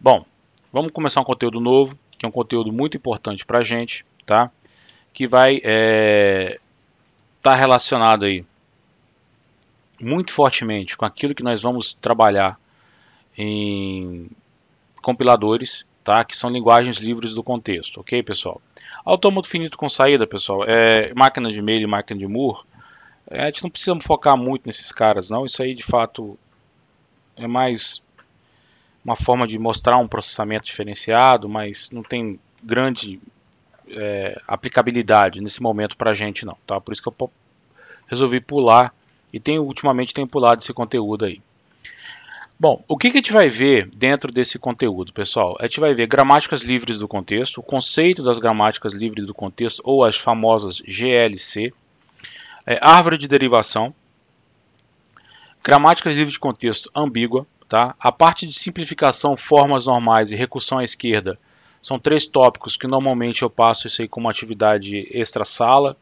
Bom, vamos começar um conteúdo novo, que é um conteúdo muito importante para a gente, tá? Que vai estar relacionado aí muito fortemente com aquilo que nós vamos trabalhar em compiladores, tá? Que são linguagens livres do contexto, ok, pessoal? Autômato finito com saída, pessoal, máquina de Meyle e máquina de Moore. A gente não precisa focar muito nesses caras, não. Isso aí, de fato, é mais uma forma de mostrar um processamento diferenciado, mas não tem grande aplicabilidade nesse momento para a gente, não, tá? Por isso que eu resolvi pular e ultimamente tenho pulado esse conteúdo aí. Bom, o que a gente vai ver dentro desse conteúdo, pessoal? A gente vai ver gramáticas livres do contexto, o conceito das gramáticas livres do contexto, ou as famosas GLC, árvore de derivação, gramáticas livres de contexto ambígua, tá? A parte de simplificação, formas normais e recursão à esquerda são três tópicos que normalmente eu passo isso aí como atividade extra-sala,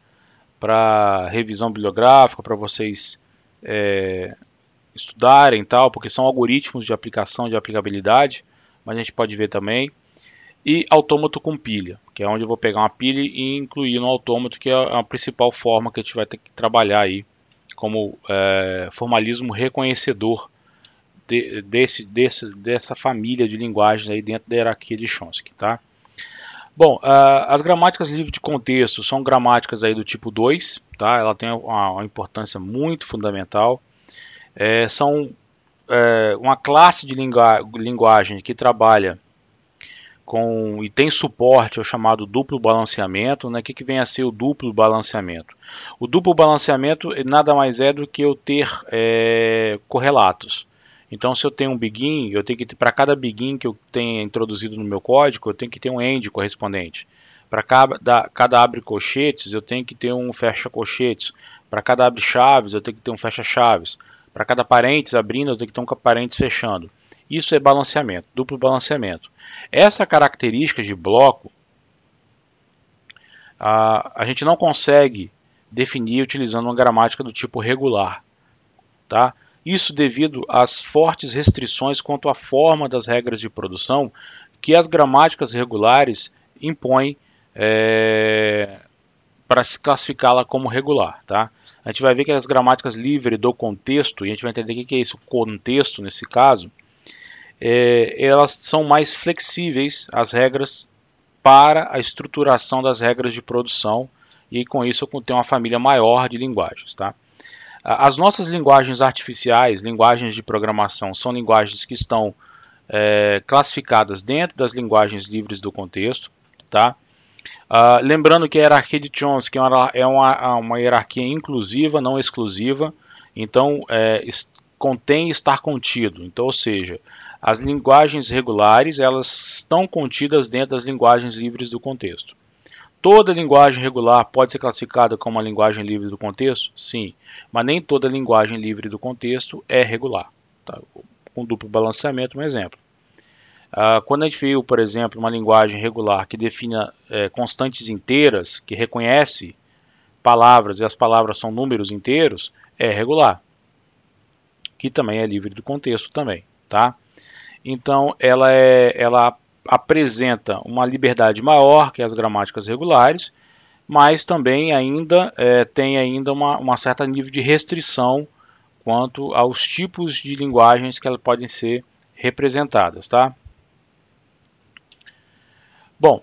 para revisão bibliográfica, para vocês estudarem e tal, porque são algoritmos de aplicação, de aplicabilidade, mas a gente pode ver também. E autômato com pilha, que é onde eu vou pegar uma pilha e incluir no autômato, que é a principal forma que a gente vai ter que trabalhar aí, como formalismo reconhecedor dessa família de linguagens aí dentro da hierarquia de Chomsky, tá? Bom, as gramáticas livres de contexto são gramáticas aí do tipo 2, tá? Ela tem uma importância muito fundamental. São uma classe de linguagem que trabalha com e tem suporte ao chamado duplo balanceamento, né? O que vem a ser o duplo balanceamento? O duplo balanceamento nada mais é do que eu ter correlatos. Então, se eu tenho um begin, eu tenho que ter para cada begin que eu tenha introduzido no meu código, eu tenho que ter um end correspondente. Para cada abre colchetes, eu tenho que ter um fecha colchetes. Para cada abre chaves, eu tenho que ter um fecha chaves. Para cada parênteses abrindo, eu tenho que ter um parênteses fechando. Isso é balanceamento, duplo balanceamento. Essa característica de bloco, a gente não consegue definir utilizando uma gramática do tipo regular, tá? Isso devido às fortes restrições quanto à forma das regras de produção que as gramáticas regulares impõem para se classificá-la como regular, tá? A gente vai ver que as gramáticas livres do contexto, e a gente vai entender o que é isso, contexto nesse caso, elas são mais flexíveis as regras para a estruturação das regras de produção, e com isso eu tenho uma família maior de linguagens, tá? As nossas linguagens artificiais, linguagens de programação, são linguagens que estão classificadas dentro das linguagens livres do contexto, tá? Lembrando que a hierarquia de Chomsky é uma hierarquia inclusiva, não exclusiva, então contém estar contido, então, ou seja, as linguagens regulares elas estão contidas dentro das linguagens livres do contexto. Toda linguagem regular pode ser classificada como uma linguagem livre do contexto? Sim, mas nem toda linguagem livre do contexto é regular. Tá? Com duplo balanceamento, um exemplo. Quando a gente viu, por exemplo, uma linguagem regular que define constantes inteiras, que reconhece palavras e as palavras são números inteiros, é regular, que também é livre do contexto também, tá? Então ela apresenta uma liberdade maior que as gramáticas regulares, mas também ainda tem ainda uma certa nível de restrição quanto aos tipos de linguagens que elas podem ser representadas, tá? Bom,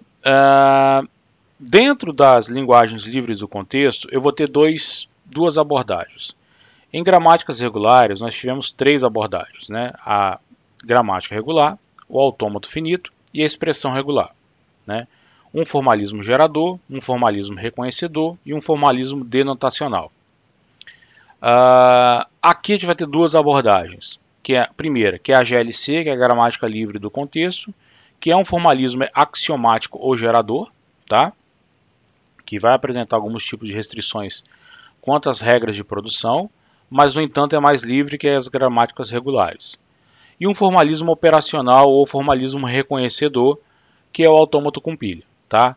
dentro das linguagens livres do contexto, eu vou ter duas abordagens. Em gramáticas regulares, nós tivemos três abordagens, né? A gramática regular, o autômato finito e a expressão regular, né? Um formalismo gerador, um formalismo reconhecedor e um formalismo denotacional. Aqui a gente vai ter duas abordagens, que é a primeira, que é a GLC, que é a gramática livre do contexto, que é um formalismo axiomático ou gerador, tá? Que vai apresentar alguns tipos de restrições quanto às regras de produção, mas, no entanto, é mais livre que as gramáticas regulares. E um formalismo operacional ou formalismo reconhecedor, que é o autômato com pilha, tá?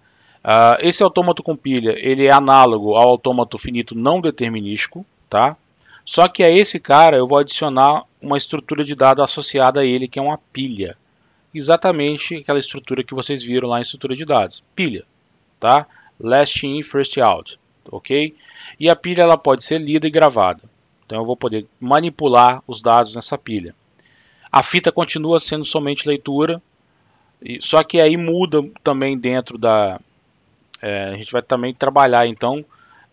Esse autômato com pilha ele é análogo ao autômato finito não determinístico, tá? Só que a esse cara eu vou adicionar uma estrutura de dado associada a ele, que é uma pilha. exatamente aquela estrutura que vocês viram lá em estrutura de dados, pilha, tá? Last in, first out, ok? E a pilha ela pode ser lida e gravada, então eu vou poder manipular os dados nessa pilha. A fita continua sendo somente leitura, só que aí muda também dentro da... a gente vai também trabalhar então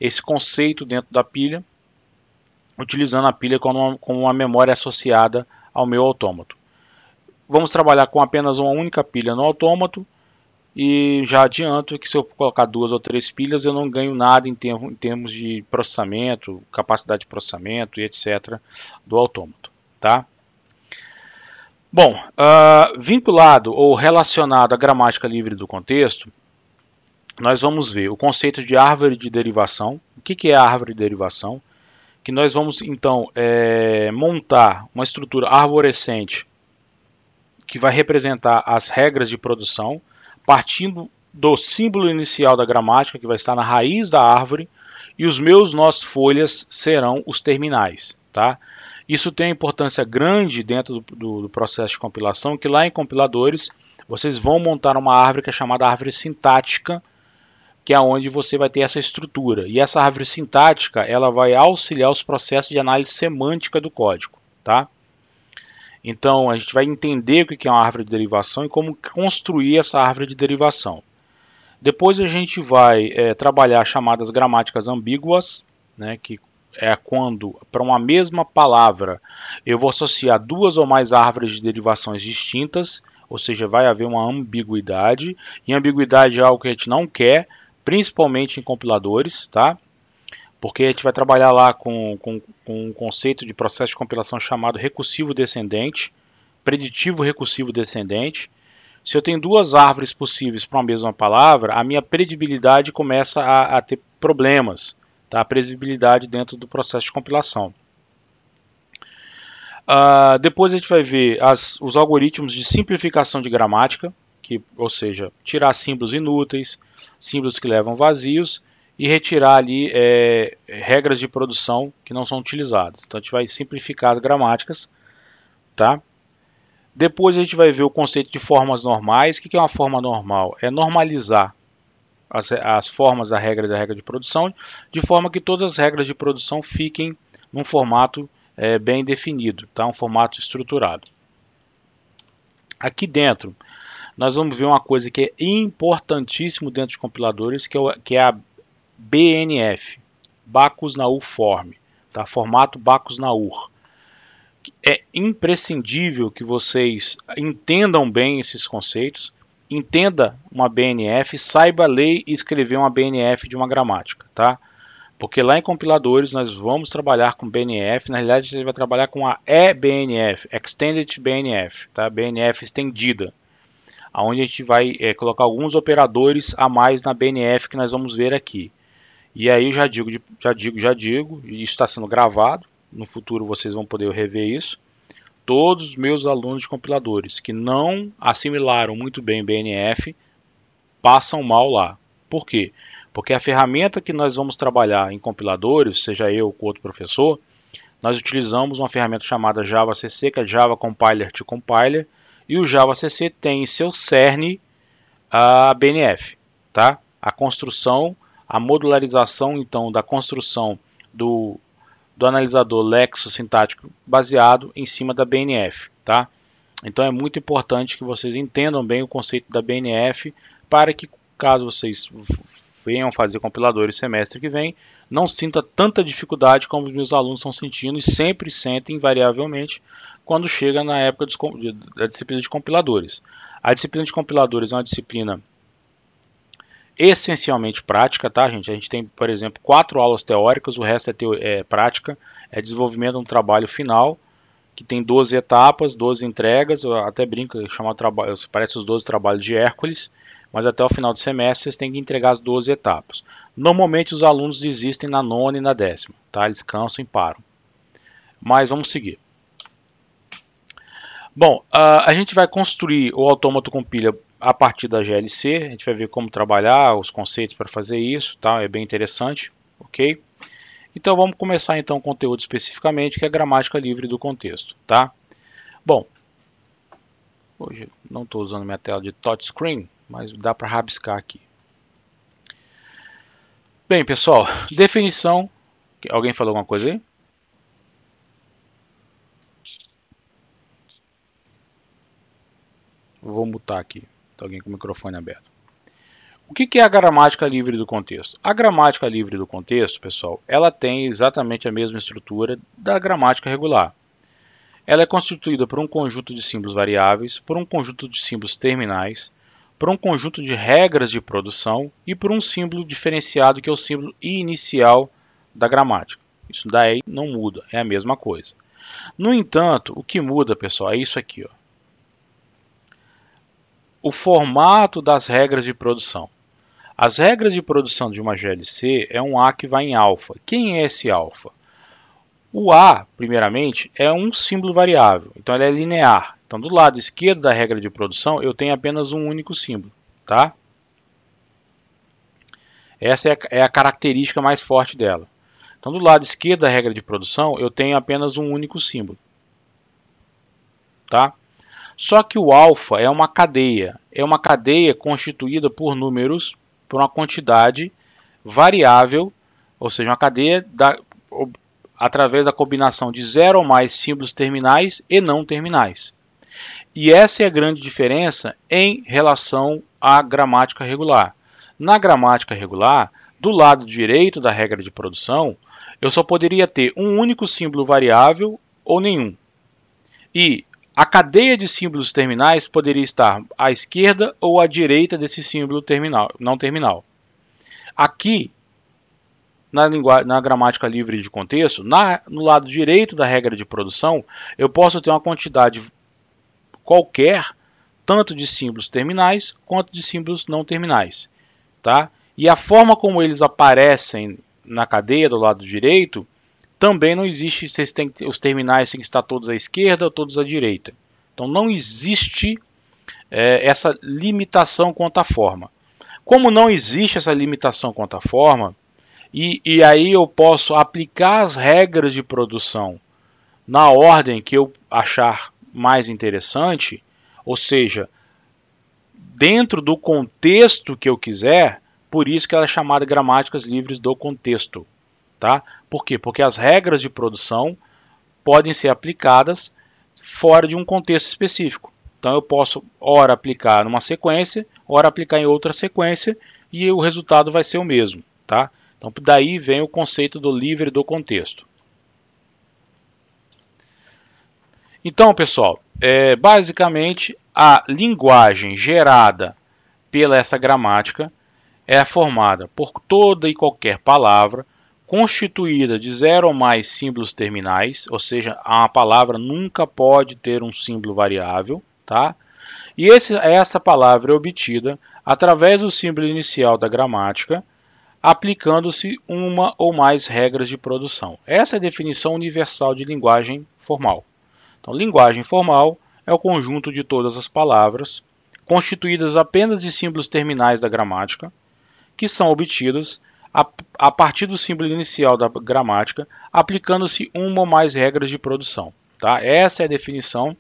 esse conceito dentro da pilha, utilizando a pilha como uma memória associada ao meu autômato. Vamos trabalhar com apenas uma única pilha no autômato, e já adianto que se eu colocar 2 ou 3 pilhas eu não ganho nada em termos de processamento, capacidade de processamento e etc. do autômato. Tá? Bom, vinculado ou relacionado à gramática livre do contexto, nós vamos ver o conceito de árvore de derivação. O que é a árvore de derivação? Que nós vamos então montar uma estrutura arborescente que vai representar as regras de produção, partindo do símbolo inicial da gramática, que vai estar na raiz da árvore, e os meus nós folhas serão os terminais. Tá? Isso tem importância grande dentro do processo de compilação, que lá em compiladores vocês vão montar uma árvore que é chamada árvore sintática, que é onde você vai ter essa estrutura. E essa árvore sintática ela vai auxiliar os processos de análise semântica do código. Tá? Então, a gente vai entender o que é uma árvore de derivação e como construir essa árvore de derivação. Depois a gente vai trabalhar chamadas gramáticas ambíguas, né, que é quando, para uma mesma palavra, eu vou associar 2 ou mais árvores de derivações distintas, ou seja, vai haver uma ambiguidade. E ambiguidade é algo que a gente não quer, principalmente em compiladores, tá? Porque a gente vai trabalhar lá com um conceito de processo de compilação chamado recursivo descendente, preditivo recursivo descendente. Se eu tenho 2 árvores possíveis para uma mesma palavra, a minha predibilidade começa a ter problemas, tá? A predibilidade dentro do processo de compilação. Depois a gente vai ver os algoritmos de simplificação de gramática, ou seja, tirar símbolos inúteis, símbolos que levam vazios, e retirar ali regras de produção que não são utilizadas. Então a gente vai simplificar as gramáticas. Tá? Depois a gente vai ver o conceito de formas normais. O que é uma forma normal? É normalizar as formas da regra de produção, de forma que todas as regras de produção fiquem num formato bem definido, tá? Um formato estruturado. Aqui dentro, nós vamos ver uma coisa que é importantíssimo dentro de compiladores, que é a BNF, Bacchus Naur Form, tá? Formato Bacchus Naur. É imprescindível que vocês entendam bem esses conceitos, entenda uma BNF, saiba ler e escrever uma BNF de uma gramática, tá? Porque lá em compiladores nós vamos trabalhar com BNF, na realidade a gente vai trabalhar com a eBNF, Extended BNF, tá? BNF estendida, onde a gente vai colocar alguns operadores a mais na BNF que nós vamos ver aqui. E aí eu já digo, e isso está sendo gravado, no futuro vocês vão poder rever isso. Todos os meus alunos de compiladores que não assimilaram muito bem BNF passam mal lá. Por quê? Porque a ferramenta que nós vamos trabalhar em compiladores, seja eu ou outro professor, nós utilizamos uma ferramenta chamada JavaCC, que é Java Compiler to Compiler, e o JavaCC tem em seu cerne a BNF, tá? A construção, a modularização então da construção do analisador lexo-sintático baseado em cima da BNF, tá? Então é muito importante que vocês entendam bem o conceito da BNF para que, caso vocês venham fazer compiladores semestre que vem, não sinta tanta dificuldade como os meus alunos estão sentindo e sempre sentem invariavelmente quando chega na época da disciplina de compiladores. A disciplina de compiladores é uma disciplina essencialmente prática, tá, gente? A gente tem, por exemplo, 4 aulas teóricas, o resto é prática, é desenvolvimento de um trabalho final, que tem 12 etapas, 12 entregas, eu até brinco, chama trabalho, parece os 12 trabalhos de Hércules, mas até o final do semestre vocês têm que entregar as 12 etapas. Normalmente os alunos desistem na 9ª e na 10ª, tá? Eles cansam e param. Mas vamos seguir. Bom, a gente vai construir o autômato com pilha a partir da GLC, a gente vai ver como trabalhar, os conceitos para fazer isso, tá? É bem interessante, ok? Então vamos começar então o conteúdo especificamente, que é a gramática livre do contexto, tá? Bom, Hoje não estou usando minha tela de touchscreen, mas dá para rabiscar aqui. Bem, pessoal, definição. Alguém falou alguma coisa aí? Vou mutar aqui. Tem alguém com o microfone aberto. O que é a gramática livre do contexto? A gramática livre do contexto, pessoal, ela tem exatamente a mesma estrutura da gramática regular. Ela é constituída por um conjunto de símbolos variáveis, por um conjunto de símbolos terminais, por um conjunto de regras de produção e por um símbolo diferenciado que é o símbolo inicial da gramática. Isso daí não muda, é a mesma coisa. No entanto, o que muda, pessoal, é isso aqui, ó. O formato das regras de produção. As regras de produção de uma GLC é um A que vai em alfa. Quem é esse alfa? O A, primeiramente, é um símbolo variável, então ele é linear. Então, do lado esquerdo da regra de produção, eu tenho apenas um único símbolo, tá? Essa é a característica mais forte dela. Então, do lado esquerdo da regra de produção, eu tenho apenas um único símbolo, tá? Só que o alfa é uma cadeia constituída por números, por uma quantidade variável, ou seja, uma cadeia através da combinação de 0 ou mais símbolos terminais e não terminais. E essa é a grande diferença em relação à gramática regular. Na gramática regular, do lado direito da regra de produção, eu só poderia ter um único símbolo variável ou nenhum. E a cadeia de símbolos terminais poderia estar à esquerda ou à direita desse símbolo terminal, não terminal. Aqui, na gramática livre de contexto, no lado direito da regra de produção, eu posso ter uma quantidade qualquer, tanto de símbolos terminais quanto de símbolos não terminais. Tá? E a forma como eles aparecem na cadeia do lado direito, também não existe, os terminais têm que estar todos à esquerda ou todos à direita. Então não existe essa limitação quanto à forma. Como não existe essa limitação quanto à forma, e aí eu posso aplicar as regras de produção na ordem que eu achar mais interessante, ou seja, dentro do contexto que eu quiser, por isso que ela é chamada gramáticas livres do contexto. Tá? Por quê? Porque as regras de produção podem ser aplicadas fora de um contexto específico. Então eu posso, ora, aplicar numa sequência, ora aplicar em outra sequência, e o resultado vai ser o mesmo. Tá? Então daí vem o conceito do livre do contexto. Então, pessoal, basicamente a linguagem gerada pela essa gramática é formada por toda e qualquer palavra constituída de 0 ou mais símbolos terminais, ou seja, a palavra nunca pode ter um símbolo variável, tá? E essa palavra é obtida através do símbolo inicial da gramática, aplicando-se uma ou mais regras de produção. Essa é a definição universal de linguagem formal. Então, linguagem formal é o conjunto de todas as palavras, constituídas apenas de símbolos terminais da gramática, que são obtidos a partir do símbolo inicial da gramática, aplicando-se uma ou mais regras de produção. Tá? Essa é a definição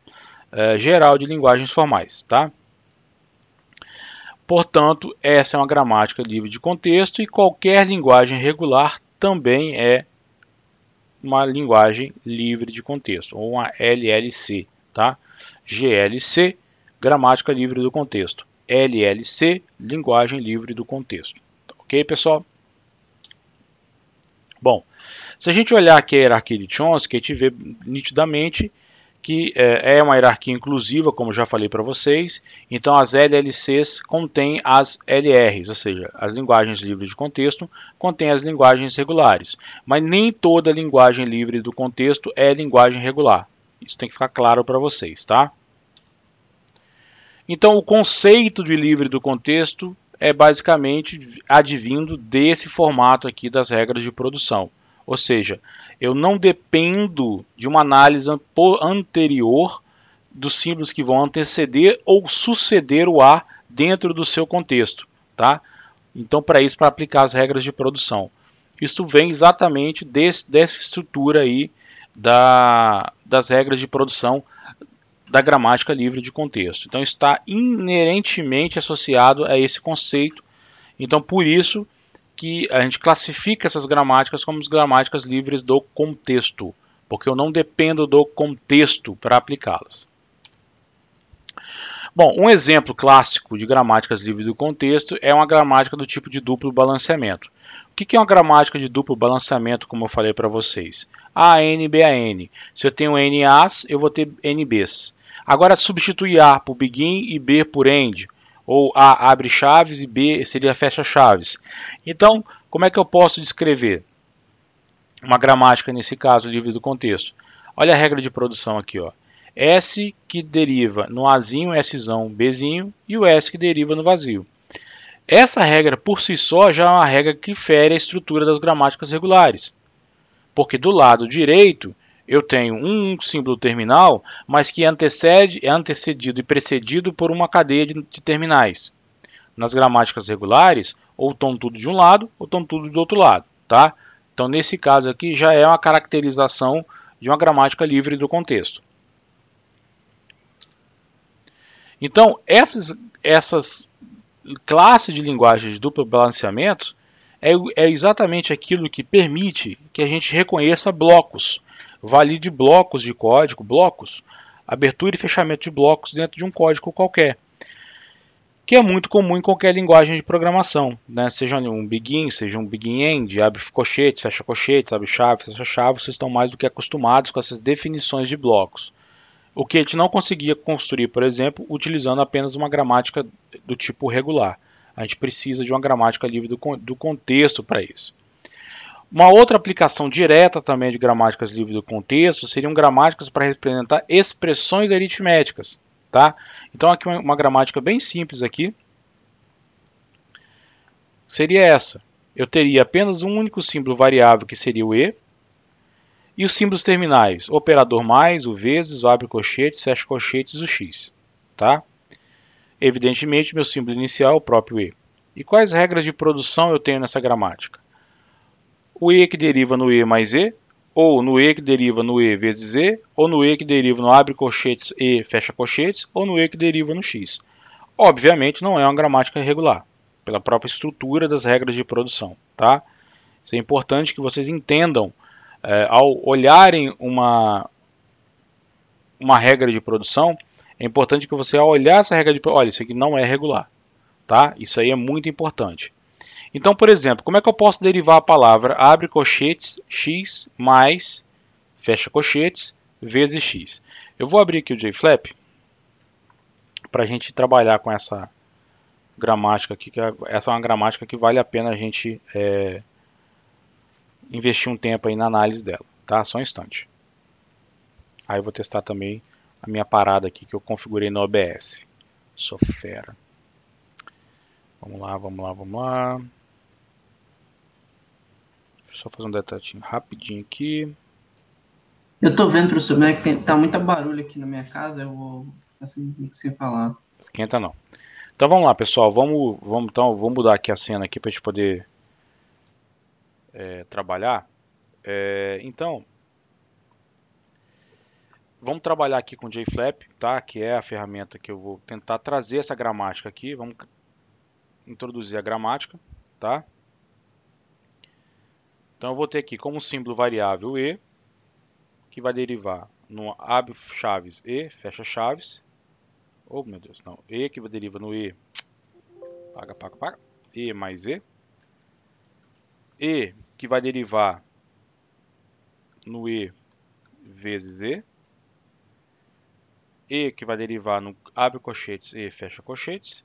geral de linguagens formais. Tá? Portanto, essa é uma gramática livre de contexto e qualquer linguagem regular também é uma linguagem livre de contexto, ou uma LLC. Tá? GLC, gramática livre do contexto. LLC, linguagem livre do contexto. Ok, pessoal? Bom, se a gente olhar aqui a hierarquia de Chomsky, a gente vê nitidamente que é uma hierarquia inclusiva, como já falei para vocês. Então, as LLCs contêm as LRs, ou seja, as linguagens livres de contexto contêm as linguagens regulares. Mas nem toda linguagem livre do contexto é linguagem regular. Isso tem que ficar claro para vocês, tá? Então, o conceito de livre do contexto é basicamente advindo desse formato aqui das regras de produção. Ou seja, eu não dependo de uma análise anterior dos símbolos que vão anteceder ou suceder o A dentro do seu contexto. Tá? Então, para isso, para aplicar as regras de produção. Isso vem exatamente dessa estrutura aí das regras de produção da gramática livre de contexto. Então está inerentemente associado a esse conceito. Então por isso que a gente classifica essas gramáticas como as gramáticas livres do contexto, porque eu não dependo do contexto para aplicá-las. Bom, um exemplo clássico de gramáticas livres do contexto é uma gramática do tipo de duplo balanceamento. O que é uma gramática de duplo balanceamento, como eu falei para vocês? AN, BAN. Se eu tenho NAs, eu vou ter NBs. Agora, substituir A por begin e B por end, ou A abre chaves e B seria fecha chaves. Então, como é que eu posso descrever uma gramática, nesse caso, livre do contexto? Olha a regra de produção aqui, ó. S que deriva no Azinho, Szão, Bzinho, e o S que deriva no vazio. Essa regra, por si só, já é uma regra que fere a estrutura das gramáticas regulares. Porque do lado direito, eu tenho um símbolo terminal, mas que é antecedido e precedido por uma cadeia de terminais. Nas gramáticas regulares, ou estão tudo de um lado, ou estão tudo do outro lado. Tá? Então, nesse caso aqui, já é uma caracterização de uma gramática livre do contexto. Então, essas classes de linguagens de duplo balanceamento é exatamente aquilo que permite que a gente reconheça blocos, valide blocos de código, blocos, abertura e fechamento de blocos dentro de um código qualquer, que é muito comum em qualquer linguagem de programação, né? Seja um begin, seja um begin end, abre colchetes, abre chave, fecha chave, vocês estão mais do que acostumados com essas definições de blocos. O que a gente não conseguia construir, por exemplo, utilizando apenas uma gramática do tipo regular. A gente precisa de uma gramática livre do contexto para isso. Uma outra aplicação direta também de gramáticas livres do contexto seriam gramáticas para representar expressões aritméticas. Tá? Então aqui uma gramática bem simples aqui seria essa. Eu teria apenas um único símbolo variável que seria o E, e os símbolos terminais, o operador mais, o vezes, o abre colchetes, fecha colchetes, o x. Tá? Evidentemente, meu símbolo inicial é o próprio E. E quais regras de produção eu tenho nessa gramática? O E que deriva no E mais E, ou no E que deriva no E vezes E, ou no E que deriva no abre colchetes E, fecha colchetes, ou no E que deriva no x. Obviamente, não é uma gramática irregular, pela própria estrutura das regras de produção. Tá? Isso é importante que vocês entendam. Ao olharem uma regra de produção, é importante que você, ao olhar essa regra de produção, olha, isso aqui não é regular. Tá? Isso aí é muito importante. Então, por exemplo, como é que eu posso derivar a palavra abre colchetes x mais fecha colchetes vezes x? Eu vou abrir aqui o JFlap para a gente trabalhar com essa gramática aqui, que essa é uma gramática que vale a pena a gente investir um tempo aí na análise dela. Tá? Só um instante. Aí eu vou testar também a minha parada aqui que eu configurei no OBS. Sou fera. Vamos lá, vamos lá, vamos lá. Deixa eu só fazer um detalhinho rapidinho aqui. Eu tô vendo, professor, mas tá muita barulho aqui na minha casa, eu vou ficar sem falar. Esquenta não. Então vamos lá, pessoal. Vamos mudar aqui a cena aqui para a gente poder trabalhar. Então, vamos trabalhar aqui com o JFlap, tá? Que é a ferramenta que eu vou tentar trazer essa gramática aqui. Vamos introduzir a gramática, tá? Então eu vou ter aqui como símbolo variável E, que vai derivar no abre chaves E, fecha chaves. Oh, meu Deus, não. E que deriva no E, paga. E mais E. E que vai derivar no E vezes E. E que vai derivar no abre colchetes E, fecha colchetes.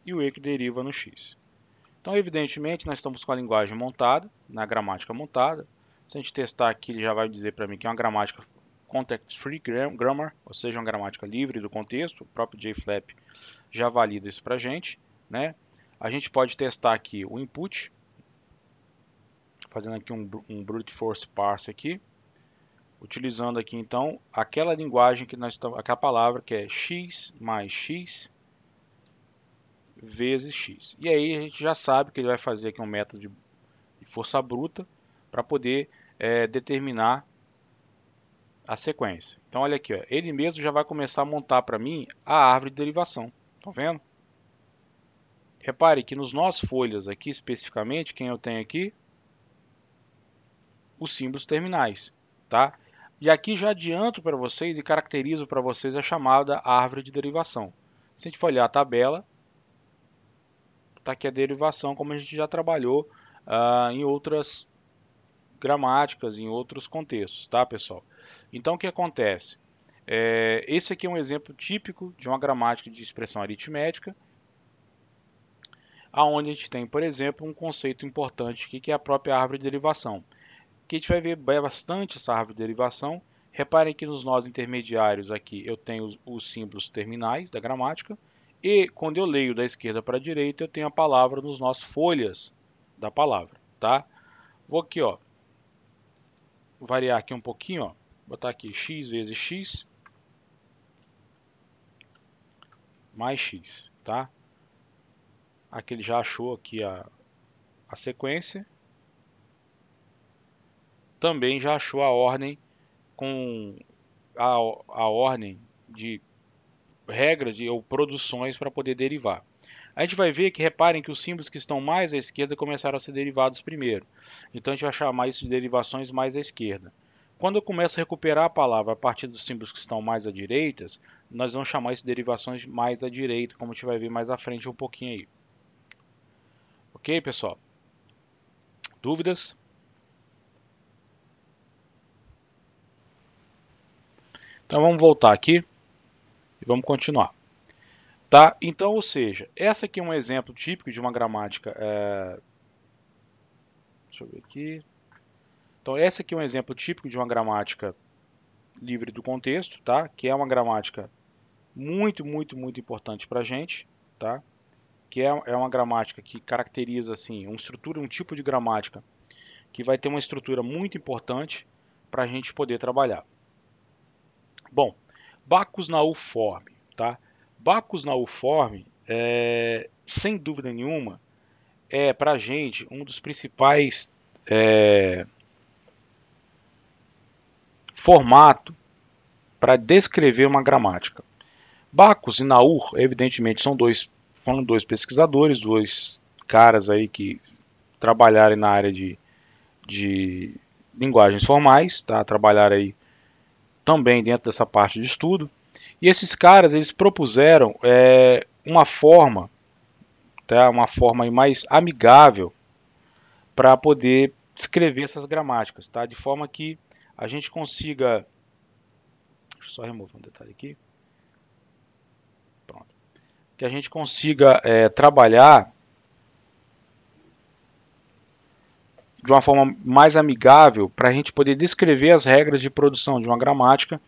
E o E que deriva no X. Então, evidentemente, nós estamos com a linguagem montada, na gramática montada. Se a gente testar aqui, ele já vai dizer para mim que é uma gramática context-free grammar, ou seja, uma gramática livre do contexto. O próprio JFlap já valida isso para a gente, né? A gente pode testar aqui o input, fazendo aqui um brute force parse aqui, utilizando aqui então aquela linguagem que nós estamos, aquela palavra que é x mais x vezes x. E aí a gente já sabe que ele vai fazer aqui um método de força bruta para poder determinar a sequência. Então olha aqui, ó, ele mesmo já vai começar a montar para mim a árvore de derivação. Estão vendo? Repare que nos nós folhas aqui especificamente, quem eu tenho aqui? Os símbolos terminais, tá? E aqui já adianto para vocês e caracterizo para vocês a chamada árvore de derivação. Se a gente for olhar a tabela, está aqui a derivação, como a gente já trabalhou em outras gramáticas, em outros contextos, tá, pessoal? Então, o que acontece? Esse aqui é um exemplo típico de uma gramática de expressão aritmética, aonde a gente tem, por exemplo, um conceito importante aqui, que é a própria árvore de derivação. Que a gente vai ver bastante essa árvore de derivação. Reparem que nos nós intermediários aqui eu tenho os símbolos terminais da gramática, e quando eu leio da esquerda para a direita eu tenho a palavra nos nós folhas da palavra, tá? Vou aqui, ó, variar aqui um pouquinho, ó, botar aqui x vezes x mais x, tá? Aqui ele já achou aqui a sequência. Também já achou a ordem com a ordem de regras ou produções para poder derivar. A gente vai ver que, reparem que os símbolos que estão mais à esquerda começaram a ser derivados primeiro. Então a gente vai chamar isso de derivações mais à esquerda. Quando eu começo a recuperar a palavra a partir dos símbolos que estão mais à direita, nós vamos chamar isso de derivações mais à direita, como a gente vai ver mais à frente um pouquinho aí. Ok, pessoal? Dúvidas? Então vamos voltar aqui e vamos continuar. Tá? Então, ou seja, essa aqui é um exemplo típico de uma gramática. Deixa eu ver aqui. Então, essa aqui é um exemplo típico de uma gramática livre do contexto, tá? Que é uma gramática muito importante para a gente, tá? Que é uma gramática que caracteriza assim, um tipo de gramática que vai ter uma estrutura muito importante para a gente poder trabalhar. Bom, Bacchus Naur Forme, tá? Bacchus Naur Forme, sem dúvida nenhuma, é para a gente um dos principais formatos para descrever uma gramática. Bacchus e Naur, evidentemente, foram dois pesquisadores, dois caras aí que trabalharam na área de linguagens formais, tá? Trabalharam aí também dentro dessa parte de estudo. E esses caras, eles propuseram uma forma, tá? Uma forma mais amigável para poder escrever essas gramáticas, tá? De forma que a gente consiga... Deixa eu só remover um detalhe aqui. Pronto. Que a gente consiga trabalhar de uma forma mais amigável para a gente poder descrever as regras de produção de uma gramática.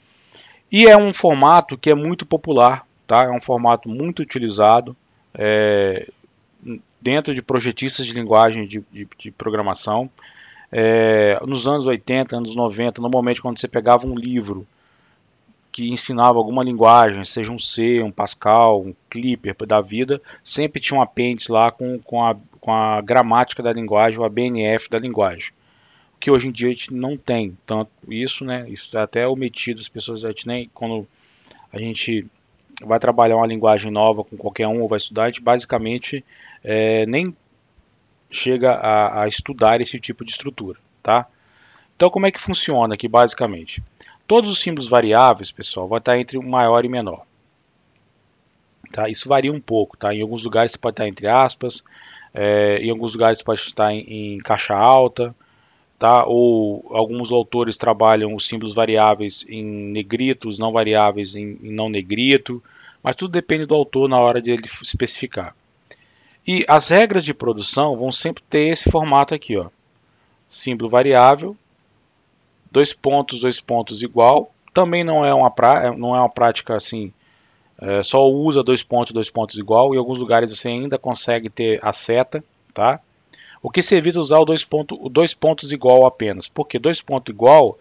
E é um formato que é muito popular, tá? É um formato muito utilizado dentro de projetistas de linguagem de programação. Nos anos 80, anos 90, normalmente quando você pegava um livro que ensinava alguma linguagem, seja um C, um Pascal, um Clipper da vida, sempre tinha um apêndice lá com a gramática da linguagem, o ABNF da linguagem. Que hoje em dia a gente não tem tanto isso, né? Isso é até omitido, as pessoas, quando a gente vai trabalhar uma linguagem nova com qualquer um ou vai estudar, a gente basicamente nem chega a estudar esse tipo de estrutura, tá? Então como é que funciona aqui basicamente? Todos os símbolos variáveis, pessoal, vão estar entre o maior e menor. Tá? Isso varia um pouco, tá? Em alguns lugares pode estar entre aspas, em alguns lugares pode estar em caixa alta, tá? Ou alguns autores trabalham os símbolos variáveis em negrito, os não variáveis em não negrito, mas tudo depende do autor na hora de ele especificar. E as regras de produção vão sempre ter esse formato aqui, ó. Símbolo variável, dois pontos igual. Também não é uma prática assim, só usa dois pontos igual. Em alguns lugares você ainda consegue ter a seta, tá? O que se evita usar o dois pontos igual apenas, porque dois pontos igual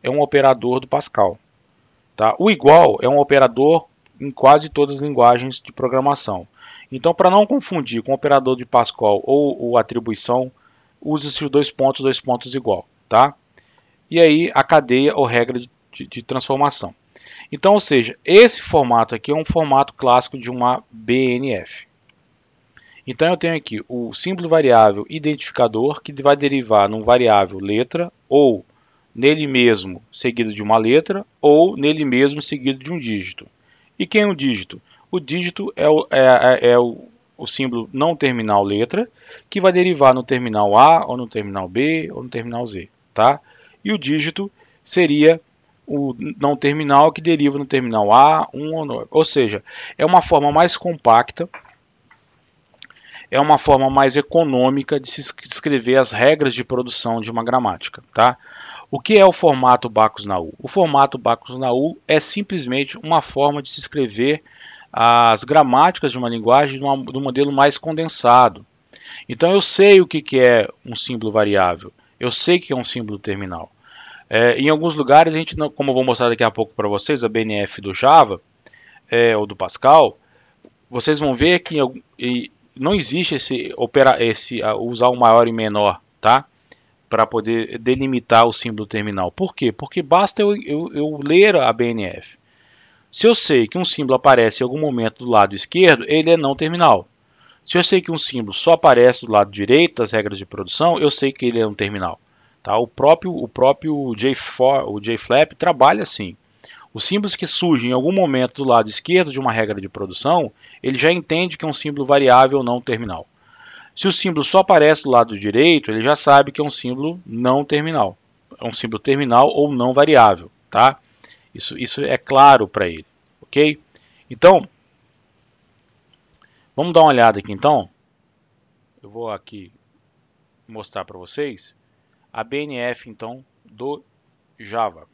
é um operador do Pascal. Tá? O igual é um operador em quase todas as linguagens de programação. Então, para não confundir com o operador de Pascal ou atribuição, use-se os dois pontos igual. Tá? E aí a cadeia ou regra de transformação. Então, ou seja, esse formato aqui é um formato clássico de uma BNF. Então eu tenho aqui o símbolo variável identificador, que vai derivar num variável letra, ou nele mesmo seguido de uma letra, ou nele mesmo seguido de um dígito. E quem é um dígito? O dígito é o símbolo não terminal letra, que vai derivar no terminal A, ou no terminal B, ou no terminal Z. Tá? E o dígito seria o não terminal, que deriva no terminal A, 1 ou seja, é uma forma mais compacta, é uma forma mais econômica de se escrever as regras de produção de uma gramática. Tá? O que é o formato Backus-Naur? O formato Backus-Naur é simplesmente uma forma de se escrever as gramáticas de uma linguagem de um modelo mais condensado. Então eu sei o que é um símbolo variável, eu sei que é um símbolo terminal. Em alguns lugares, a gente não, como eu vou mostrar daqui a pouco para vocês, a BNF do Java ou do Pascal, vocês vão ver que não existe usar o maior e menor, tá? Para poder delimitar o símbolo terminal. Por quê? Porque basta eu ler a BNF. Se eu sei que um símbolo aparece em algum momento do lado esquerdo, ele é não terminal. Se eu sei que um símbolo só aparece do lado direito das regras de produção, eu sei que ele é um terminal. Tá? O próprio JFlap trabalha assim. Os símbolos que surgem em algum momento do lado esquerdo de uma regra de produção, ele já entende que é um símbolo variável não terminal. Se o símbolo só aparece do lado direito, ele já sabe que é um símbolo não terminal. É um símbolo terminal ou não variável. Tá? Isso é claro para ele. Ok? Então, vamos dar uma olhada aqui então. Eu vou aqui mostrar para vocês a BNF então do Java.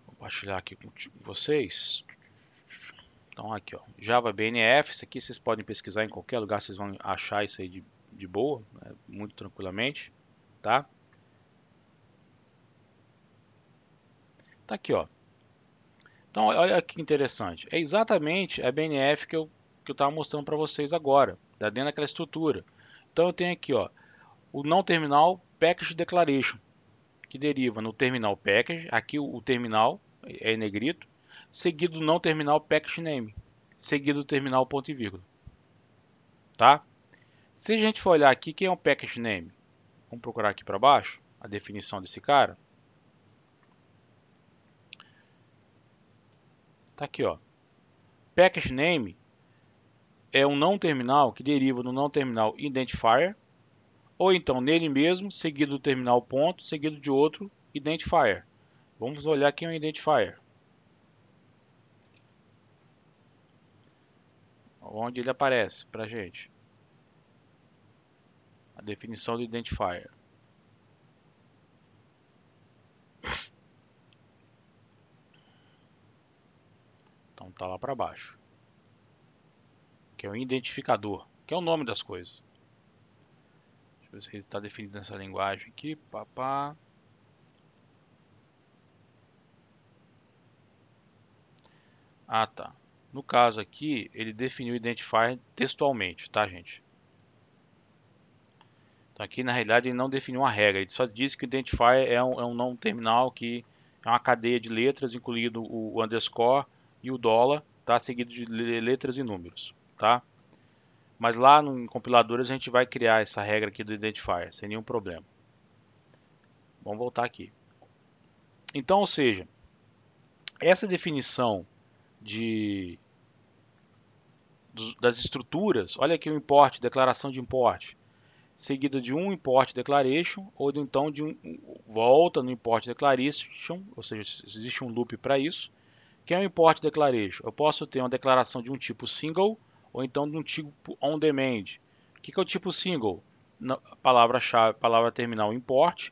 Compartilhar aqui com vocês. Então aqui, ó, Java BNF, isso aqui vocês podem pesquisar em qualquer lugar, vocês vão achar isso aí de boa, né, muito tranquilamente, tá? Tá aqui, ó. Então olha que interessante, é exatamente a BNF que eu estava mostrando para vocês agora, tá dentro daquela estrutura. Então eu tenho aqui, ó, o não terminal package declaration, que deriva no terminal package, aqui o terminal é em negrito, seguido do não terminal package name, seguido do terminal ponto e vírgula, tá? Se a gente for olhar aqui, quem é o package name? Vamos procurar aqui para baixo a definição desse cara. Tá aqui, ó. Package name é um não terminal que deriva do não terminal identifier, ou então nele mesmo, seguido do terminal ponto, seguido de outro identifier. Vamos olhar quem é o identifier. Onde ele aparece para a gente. A definição do identifier. Então tá lá para baixo. Que é o identificador, que é o nome das coisas. Deixa eu ver se ele está definido nessa linguagem aqui. Papá. Ah, tá. No caso aqui, ele definiu o identifier textualmente, tá, gente? Então aqui, na realidade, ele não definiu uma regra. Ele só disse que o identifier é um não terminal, que é uma cadeia de letras, incluindo o underscore e o dólar, tá? Seguido de letras e números, tá? Mas lá no compilador a gente vai criar essa regra aqui do identifier, sem nenhum problema. Vamos voltar aqui. Então, ou seja, essa definição das estruturas, olha aqui o import, declaração de import, seguido de um import declaration, ou então de volta no import declaration, ou seja, existe um loop para isso, que é o import declaration. Eu posso ter uma declaração de um tipo single, ou então de um tipo on demand. O que é o tipo single? Palavra-chave, palavra terminal import,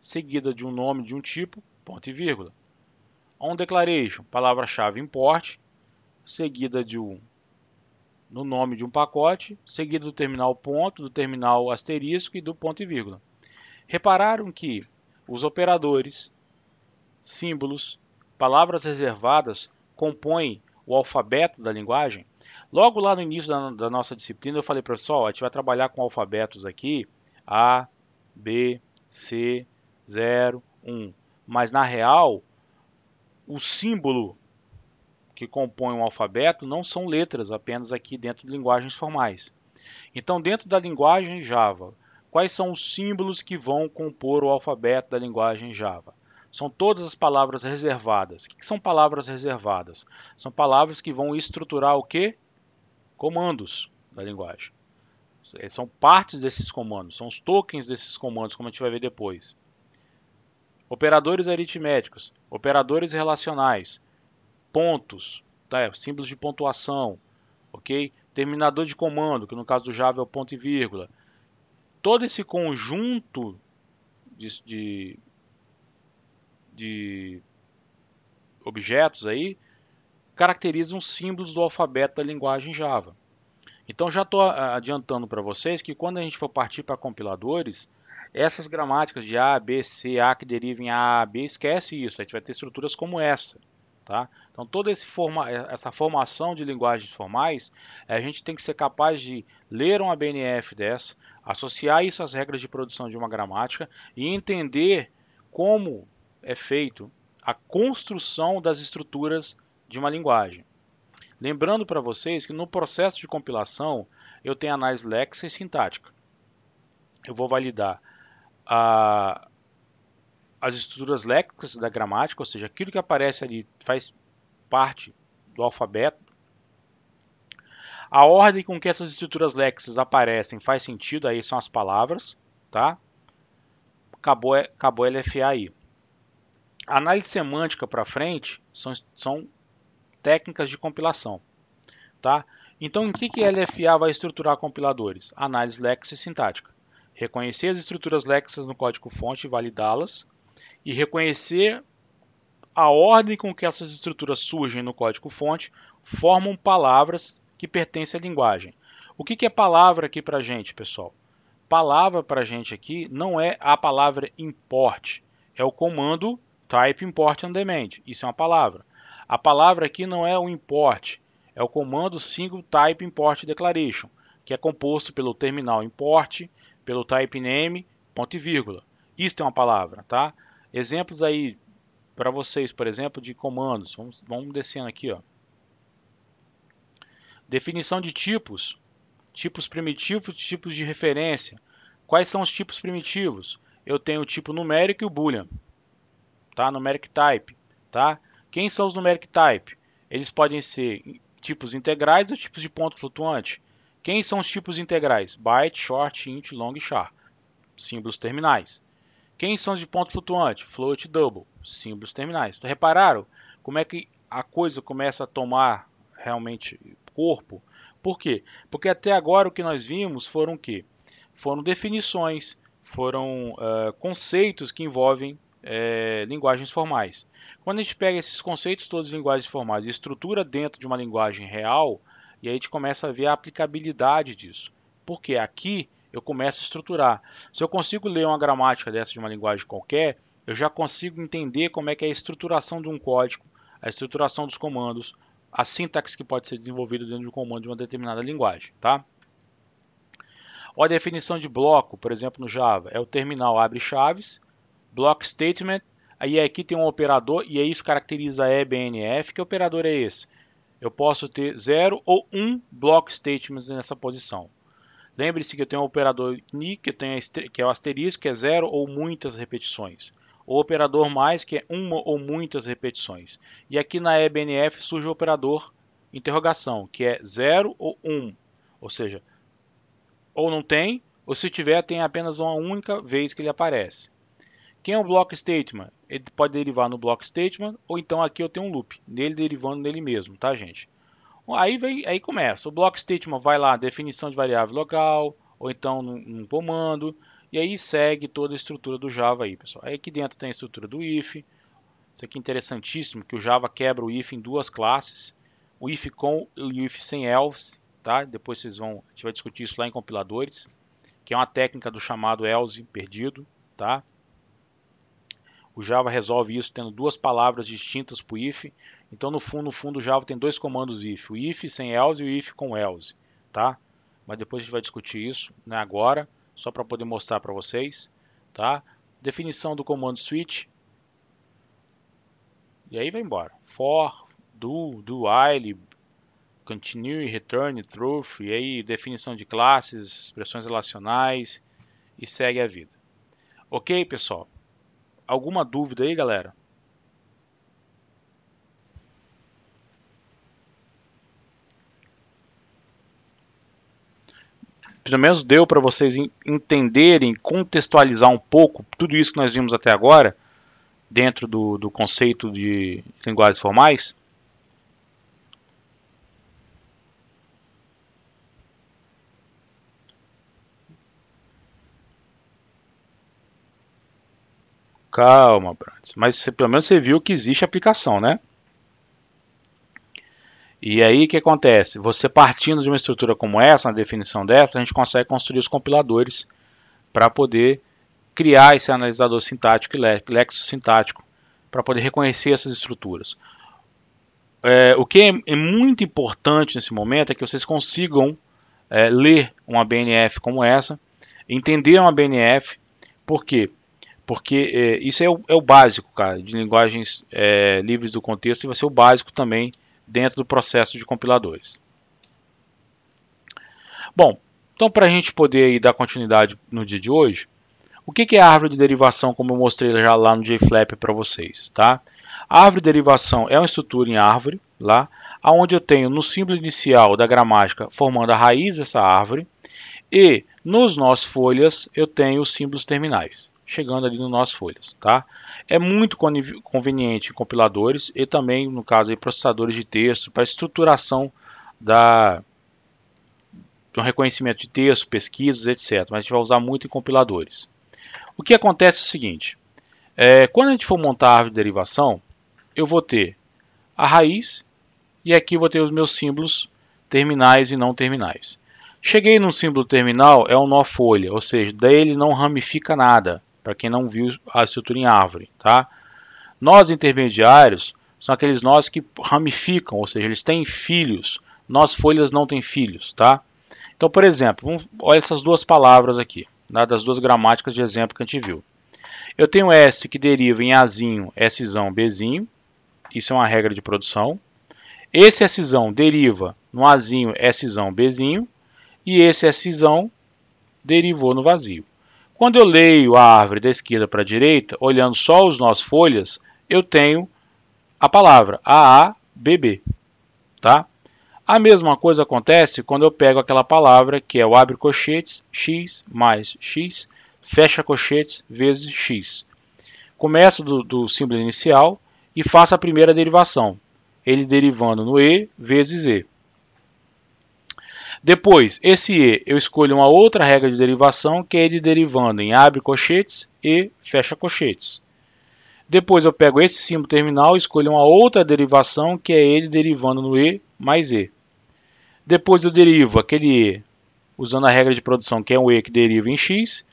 seguida de um nome de um tipo, ponto e vírgula. On declaration, palavra-chave import, seguida no nome de um pacote, seguido do terminal ponto, do terminal asterisco e do ponto e vírgula. Repararam que os operadores, símbolos, palavras reservadas, compõe o alfabeto da linguagem. Logo lá no início da nossa disciplina eu falei, pessoal, a gente vai trabalhar com alfabetos aqui, A, B, C, 0, 1. Mas na real, o símbolo que compõe um alfabeto não são letras apenas aqui dentro de linguagens formais. Então, dentro da linguagem Java, quais são os símbolos que vão compor o alfabeto da linguagem Java? São todas as palavras reservadas. O que são palavras reservadas? São palavras que vão estruturar o quê? Comandos da linguagem. São partes desses comandos, são os tokens desses comandos, como a gente vai ver depois. Operadores aritméticos, operadores relacionais, pontos, tá? Símbolos de pontuação, ok? Terminador de comando, que no caso do Java é o ponto e vírgula. Todo esse conjunto de objetos aí caracterizam símbolos do alfabeto da linguagem Java. Então já estou adiantando para vocês que quando a gente for partir para compiladores, essas gramáticas de A, B, C, A que derivem em A, B, esquece isso, a gente vai ter estruturas como essa. Tá? Então toda essa formação de linguagens formais, a gente tem que ser capaz de ler uma BNF dessa, associar isso às regras de produção de uma gramática e entender como é feito a construção das estruturas de uma linguagem. Lembrando para vocês que no processo de compilação eu tenho análise léxica e sintática. Eu vou validar as estruturas léxicas da gramática, ou seja, aquilo que aparece ali faz parte do alfabeto. A ordem com que essas estruturas léxicas aparecem faz sentido, aí são as palavras, tá? Acabou LFA aí. A análise semântica para frente são técnicas de compilação, tá? Então, em que LFA vai estruturar compiladores? Análise léxica e sintática. Reconhecer as estruturas léxicas no código-fonte e validá-las, e reconhecer a ordem com que essas estruturas surgem no código-fonte formam palavras que pertencem à linguagem. O que é palavra aqui para a gente, pessoal? Palavra para a gente aqui não é a palavra import, é o comando type import on demand. Isso é uma palavra. A palavra aqui não é o import, é o comando single type import declaration, que é composto pelo terminal import, pelo type name, ponto e vírgula. Isso é uma palavra, tá? Exemplos aí para vocês, por exemplo, de comandos. Vamos descendo aqui, ó. Definição de tipos. Tipos primitivos, tipos de referência. Quais são os tipos primitivos? Eu tenho o tipo numérico e o boolean, tá? Numeric type, tá? Quem são os numeric type? Eles podem ser tipos integrais ou tipos de ponto flutuante. Quem são os tipos integrais? Byte, short, int, long e char. Símbolos terminais. Quem são os de ponto flutuante? Float, double. Símbolos terminais. Então, repararam como é que a coisa começa a tomar realmente corpo? Por quê? Porque até agora o que nós vimos foram o quê? Foram definições, foram conceitos que envolvem linguagens formais. Quando a gente pega esses conceitos todos de linguagens formais e estrutura dentro de uma linguagem real, e aí a gente começa a ver a aplicabilidade disso. Porque aqui eu começo a estruturar. Se eu consigo ler uma gramática dessa de uma linguagem qualquer, eu já consigo entender como é que é a estruturação de um código, a estruturação dos comandos, a sintaxe que pode ser desenvolvida dentro de um comando de uma determinada linguagem, tá? Ó, a definição de bloco, por exemplo, no Java, é o terminal abre chaves, block statement, aí aqui tem um operador e aí isso caracteriza a eBNF. Que operador é esse? Eu posso ter 0 ou 1 block statements nessa posição. Lembre-se que eu tenho o operador ni, que é o asterisco, que é 0 ou muitas repetições. O operador mais, que é uma ou muitas repetições. E aqui na eBNF surge o operador interrogação, que é 0 ou 1. Ou seja, ou não tem, ou se tiver, tem apenas uma única vez que ele aparece. Quem é o block statement? Ele pode derivar no block statement, ou então aqui eu tenho um loop, nele derivando nele mesmo, tá, gente? Aí começa. O block statement vai lá, definição de variável local, ou então num comando, e aí segue toda a estrutura do Java aí, pessoal. Aí aqui dentro tem a estrutura do if. Isso aqui é interessantíssimo, que o Java quebra o if em duas classes, o if com e o if sem else, tá? Depois a gente vai discutir isso lá em compiladores, que é uma técnica do chamado else perdido, tá? O Java resolve isso tendo duas palavras distintas para o if. Então, no fundo, o Java tem dois comandos if. O if sem else e o if com else. Tá? Mas depois a gente vai discutir isso, né, agora, só para poder mostrar para vocês. Tá? Definição do comando switch. E aí vai embora. For, do while, continue, return, truth. E aí definição de classes, expressões relacionais. E segue a vida. Ok, pessoal? Alguma dúvida aí, galera? Pelo menos deu para vocês entenderem, contextualizar um pouco tudo isso que nós vimos até agora, dentro do conceito de linguagens formais? Calma, Brandes. Mas pelo menos você viu que existe aplicação, né? E aí o que acontece? Você partindo de uma estrutura como essa, uma definição dessa, a gente consegue construir os compiladores para poder criar esse analisador sintático e lexossintático para poder reconhecer essas estruturas. O que é muito importante nesse momento é que vocês consigam ler uma BNF como essa, entender uma BNF. Por quê? Porque isso é o básico, cara, de linguagens livres do contexto, e vai ser o básico também dentro do processo de compiladores. Bom, então para a gente poder aí dar continuidade no dia de hoje, o que é a árvore de derivação, como eu mostrei já lá no JFlap para vocês, tá? A árvore de derivação é uma estrutura em árvore, lá, onde eu tenho no símbolo inicial da gramática formando a raiz dessa árvore, e nos nós folhas eu tenho os símbolos terminais, chegando ali nos nós folhas, tá? É muito conveniente em compiladores e também, no caso, em processadores de texto, para estruturação do reconhecimento de texto, pesquisas, etc. Mas a gente vai usar muito em compiladores. O que acontece é o seguinte, quando a gente for montar a árvore de derivação, eu vou ter a raiz e aqui eu vou ter os meus símbolos terminais e não terminais. Cheguei no símbolo terminal, é um nó folha, ou seja, daí ele não ramifica nada, para quem não viu a estrutura em árvore. Tá? Nós intermediários são aqueles nós que ramificam, ou seja, eles têm filhos. Nós folhas não têm filhos. Tá? Então, por exemplo, olha essas duas palavras aqui, das duas gramáticas de exemplo que a gente viu. Eu tenho S que deriva em Azinho, Szão, Bzinho. Isso é uma regra de produção. Esse Szão deriva no Azinho, Szão, Bzinho. E esse Szão derivou no vazio. Quando eu leio a árvore da esquerda para a direita, olhando só os nós folhas, eu tenho a palavra AABB. Tá? A mesma coisa acontece quando eu pego aquela palavra que é o abre colchetes, x mais x, fecha colchetes vezes x. Começo do símbolo inicial e faço a primeira derivação, ele derivando no e vezes e. Depois, esse e, eu escolho uma outra regra de derivação, que é ele derivando em abre colchetes e fecha colchetes. Depois eu pego esse símbolo terminal e escolho uma outra derivação, que é ele derivando no e mais e. Depois eu derivo aquele e usando a regra de produção, que é um e que deriva em x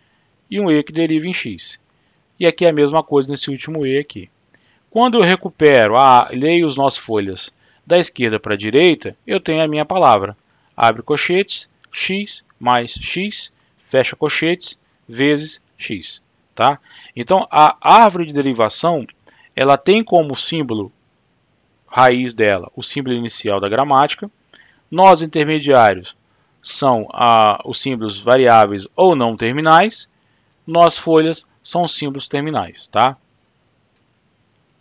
e um e que deriva em x. E aqui é a mesma coisa nesse último e aqui. Quando eu recupero, leio os nós folhas da esquerda para a direita, eu tenho a minha palavra. Abre colchetes, x mais x, fecha colchetes, vezes x. Tá? Então, a árvore de derivação, ela tem como símbolo raiz dela o símbolo inicial da gramática. Nós intermediários são os símbolos variáveis ou não terminais. Nós folhas são os símbolos terminais. Tá?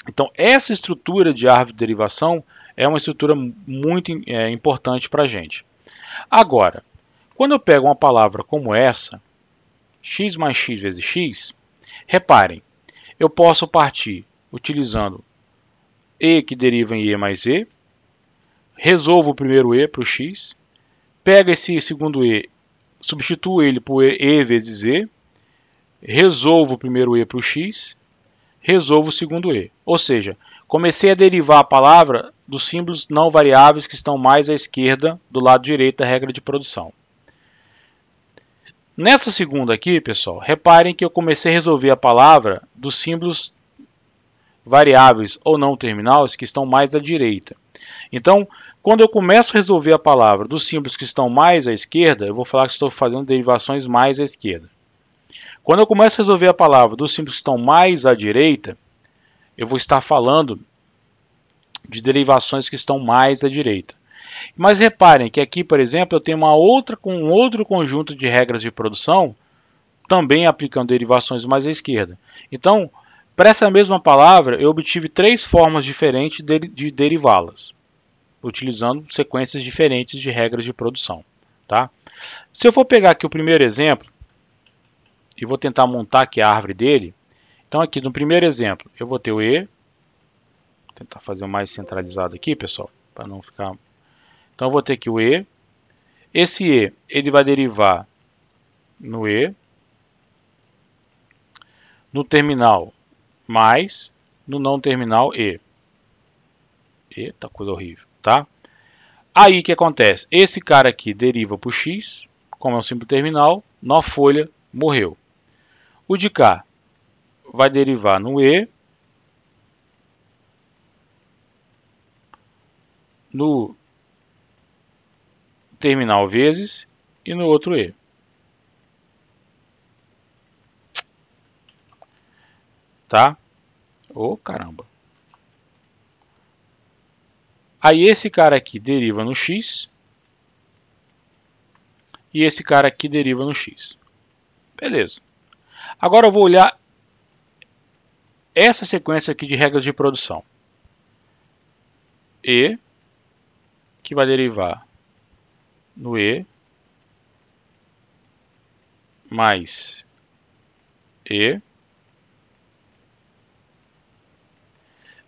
Então, essa estrutura de árvore de derivação é uma estrutura muito importante para a gente. Agora, quando eu pego uma palavra como essa, x mais x vezes x, reparem, eu posso partir utilizando e que deriva em e mais e, resolvo o primeiro e para o x, pego esse segundo e, substituo ele por e vezes e, resolvo o primeiro e para o x, resolvo o segundo e. Ou seja, comecei a derivar a palavra dos símbolos não variáveis que estão mais à esquerda do lado direito da regra de produção. Nessa segunda aqui, pessoal, reparem que eu comecei a resolver a palavra dos símbolos variáveis ou não terminais que estão mais à direita. Então, quando eu começo a resolver a palavra dos símbolos que estão mais à esquerda, eu vou falar que estou fazendo derivações mais à esquerda. Quando eu começo a resolver a palavra dos símbolos que estão mais à direita, eu vou estar falando de derivações que estão mais à direita. Mas reparem que aqui, por exemplo, eu tenho um outro conjunto de regras de produção, também aplicando derivações mais à esquerda. Então, para essa mesma palavra, eu obtive 3 formas diferentes de derivá-las, utilizando sequências diferentes de regras de produção. Tá? Se eu for pegar aqui o primeiro exemplo, e vou tentar montar aqui a árvore dele, então aqui no primeiro exemplo, eu vou ter o E, vou tentar fazer o mais centralizado aqui, pessoal, para não ficar... Então eu vou ter aqui o E, esse E, ele vai derivar no E, no terminal mais, no não terminal E. Eita, coisa horrível, tá? Aí o que acontece? Esse cara aqui deriva para o X, como é um símbolo terminal, na folha morreu. O de cá vai derivar no E, no terminal vezes e no outro E. Tá? Oh, caramba. Aí esse cara aqui deriva no X e esse cara aqui deriva no X. Beleza. Agora eu vou olhar essa sequência aqui de regras de produção. E, que vai derivar no E, mais E.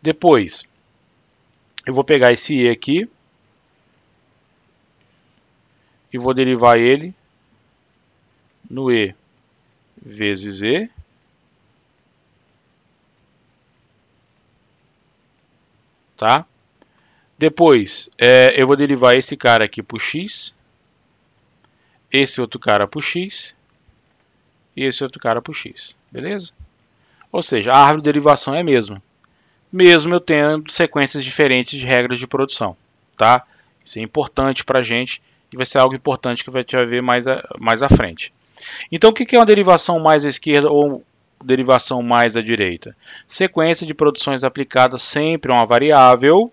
Depois, eu vou pegar esse E aqui e vou derivar ele no E vezes E. Tá? Depois, eu vou derivar esse cara aqui para o X, esse outro cara para o X e esse outro cara para o X. Beleza? Ou seja, a árvore de derivação é a mesma, mesmo eu tendo sequências diferentes de regras de produção. Tá? Isso é importante para a gente e vai ser algo importante que a gente vai ver mais à frente. Então, o que é uma derivação mais à esquerda ou derivação mais à direita? Sequência de produções aplicadas sempre a uma variável,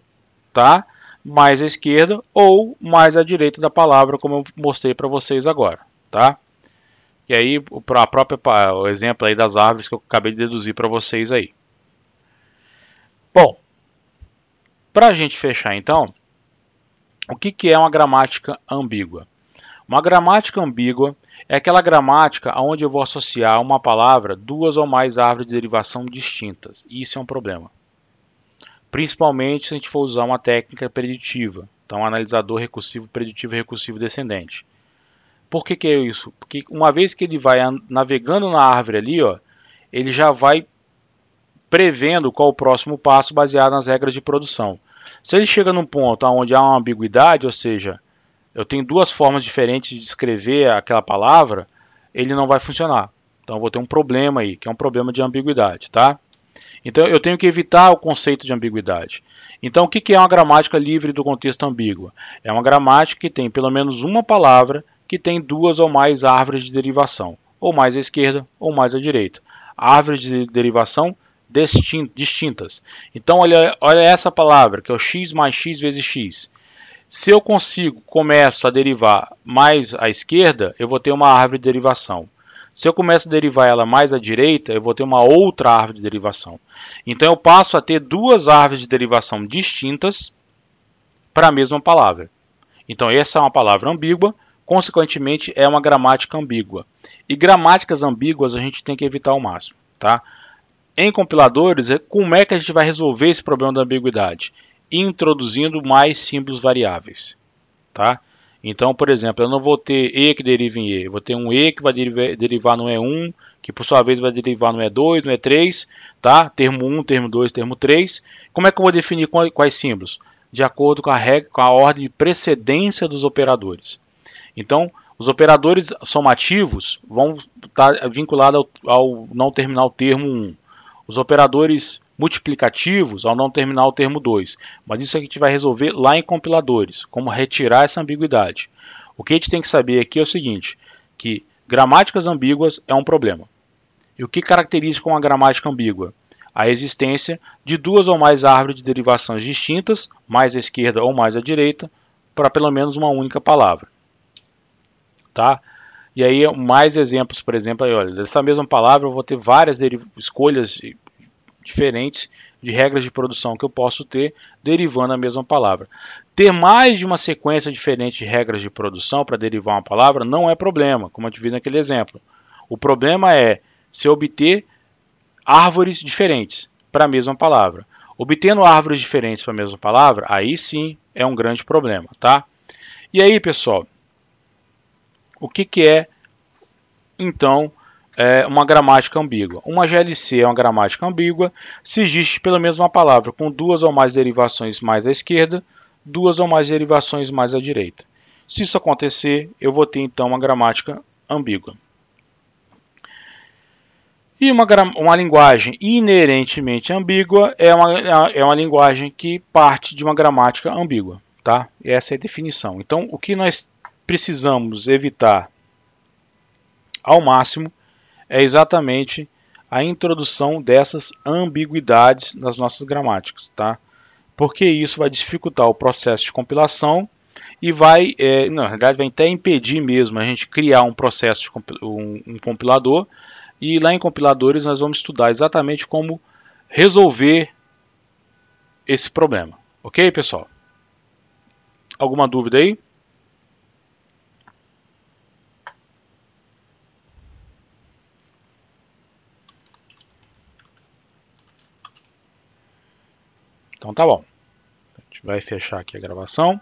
tá? Mais à esquerda ou mais à direita da palavra, como eu mostrei para vocês agora. Tá? E aí, o exemplo aí das árvores que eu acabei de deduzir para vocês aí. Bom, para a gente fechar então, o que é uma gramática ambígua? Uma gramática ambígua é aquela gramática onde eu vou associar a uma palavra 2 ou mais árvores de derivação distintas. Isso é um problema. Principalmente se a gente for usar uma técnica preditiva. Então, um analisador recursivo, preditivo e recursivo descendente. Por que é isso? Porque uma vez que ele vai navegando na árvore ali, ó, ele já vai prevendo qual o próximo passo baseado nas regras de produção. Se ele chega num ponto onde há uma ambiguidade, ou seja, eu tenho 2 formas diferentes de descrever aquela palavra, ele não vai funcionar. Então eu vou ter um problema aí, que é um problema de ambiguidade, tá? Então eu tenho que evitar o conceito de ambiguidade. Então o que é uma gramática livre do contexto ambíguo? É uma gramática que tem pelo menos uma palavra que tem 2 ou mais árvores de derivação, ou mais à esquerda ou mais à direita. Árvores de derivação distintas. Então olha essa palavra, que é o x mais x vezes x. Se eu começo a derivar mais à esquerda, eu vou ter uma árvore de derivação. Se eu começo a derivar ela mais à direita, eu vou ter uma outra árvore de derivação. Então eu passo a ter 2 árvores de derivação distintas para a mesma palavra. Então essa é uma palavra ambígua, consequentemente é uma gramática ambígua. E gramáticas ambíguas a gente tem que evitar ao máximo. Tá? Em compiladores, como é que a gente vai resolver esse problema da ambiguidade? Introduzindo mais símbolos variáveis. Tá? Então, por exemplo, eu não vou ter E que deriva em E. Eu vou ter um E que vai derivar no E1, que por sua vez vai derivar no E2, no E3. Tá? Termo 1, termo 2, termo 3. Como é que eu vou definir quais símbolos? De acordo com a ordem de precedência dos operadores. Então, os operadores somativos vão estar vinculados ao não terminal termo 1. Os operadores multiplicativos ao não terminar o termo 2. Mas isso a gente vai resolver lá em compiladores, como retirar essa ambiguidade. O que a gente tem que saber aqui é o seguinte, que gramáticas ambíguas é um problema. E o que caracteriza uma gramática ambígua? A existência de duas ou mais árvores de derivações distintas, mais à esquerda ou mais à direita, para pelo menos uma única palavra. Tá? E aí, mais exemplos, por exemplo, aí, olha, dessa mesma palavra eu vou ter várias escolhas diferentes de regras de produção que eu posso ter derivando a mesma palavra. Ter mais de uma sequência diferente de regras de produção para derivar uma palavra não é problema, como eu te vi naquele exemplo. O problema é se obter árvores diferentes para a mesma palavra. Obtendo árvores diferentes para a mesma palavra, aí sim é um grande problema, tá? E aí, pessoal, o que é, então, uma gramática ambígua? Uma GLC é uma gramática ambígua se existe pelo menos uma palavra com duas ou mais derivações mais à esquerda, duas ou mais derivações mais à direita. Se isso acontecer, eu vou ter, então, uma gramática ambígua. E uma linguagem inerentemente ambígua é uma linguagem que parte de uma gramática ambígua. Tá? Essa é a definição. Então, o que nós precisamos evitar ao máximo é exatamente a introdução dessas ambiguidades nas nossas gramáticas. Tá? Porque isso vai dificultar o processo de compilação e vai, na verdade, vai até impedir mesmo a gente criar um processo de um compilador. E lá em compiladores nós vamos estudar exatamente como resolver esse problema. Ok, pessoal? Alguma dúvida aí? Então tá bom. A gente vai fechar aqui a gravação.